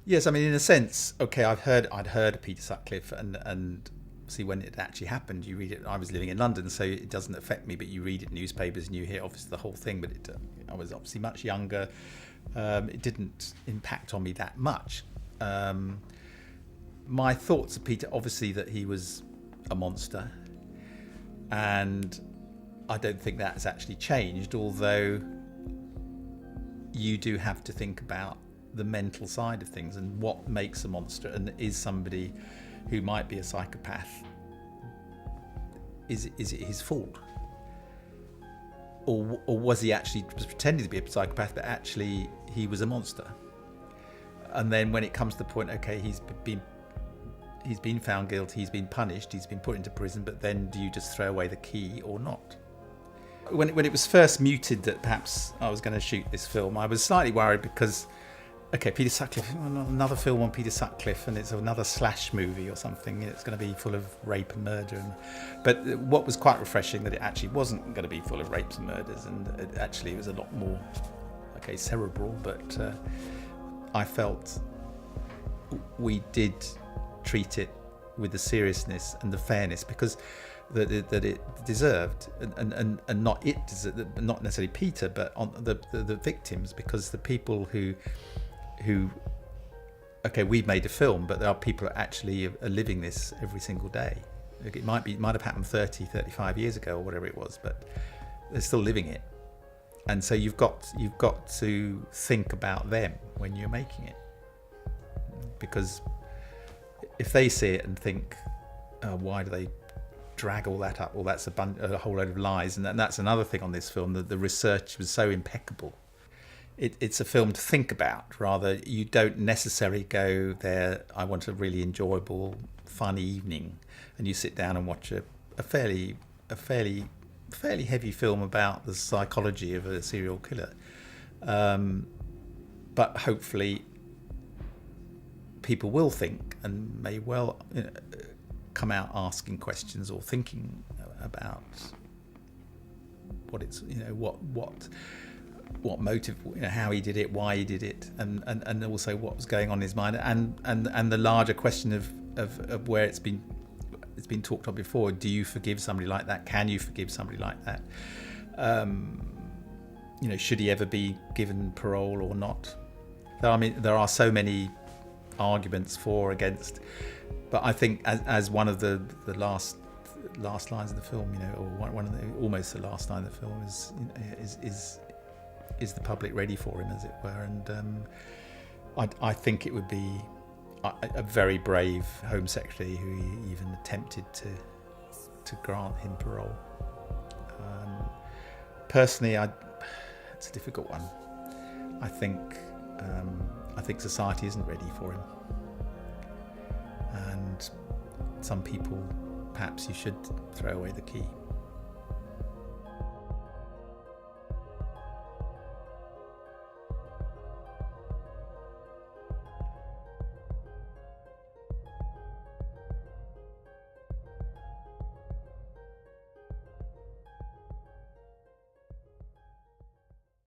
Yes, I mean, in a sense, okay, I'd heard of Peter Sutcliffe, and see when it actually happened. You read it. I was living in London, so it doesn't affect me. But you read it in newspapers, and you hear obviously the whole thing. But I was obviously much younger. It didn't impact on me that much. My thoughts of Peter, obviously, that he was a monster, and I don't think that's actually changed. Although you do have to think about the mental side of things and what makes a monster, and is somebody who might be a psychopath, is it his fault, or was he actually pretending to be a psychopath, but actually he was a monster? And then when it comes to the point, okay, he's been found guilty, he's been punished, he's been put into prison, but then do you just throw away the key or not? When it was first mooted that perhaps I was going to shoot this film, I was slightly worried because, okay, Peter Sutcliffe, another film on Peter Sutcliffe, and it's another slash movie or something. It's going to be full of rape and murder. But what was quite refreshing, that it actually wasn't going to be full of rapes and murders, and it was a lot more, okay, cerebral. But I felt we did treat it with the seriousness and the fairness, because that it deserved, and not not necessarily Peter, but on the victims, because the people who okay, we've made a film, but there are people who actually are living this every single day. It might have happened 35 years ago or whatever it was, but they're still living it. And so you've got to think about them when you're making it, because if they see it and think, why do they drag all that up? Well, that's a whole load of lies. And that's another thing on this film, that the research was so impeccable. It's a film to think about, rather. You don't necessarily go there, I want a really enjoyable, fun evening, and you sit down and watch a fairly heavy film about the psychology of a serial killer. But hopefully people will think, and may well come out asking questions or thinking about what it's, what motive, how he did it, why he did it, and also what was going on in his mind, and the larger question of where it's been talked on before. Do you forgive somebody like that? Can you forgive somebody like that? Should he ever be given parole or not? I mean, there are so many arguments for, against, but I think as one of the last lines of the film, or one of the, almost the last line of the film is the public ready for him, as it were? And I think it would be a very brave Home Secretary who even attempted to grant him parole. Personally, it's a difficult one. I think society isn't ready for him, and some people, perhaps you should throw away the key.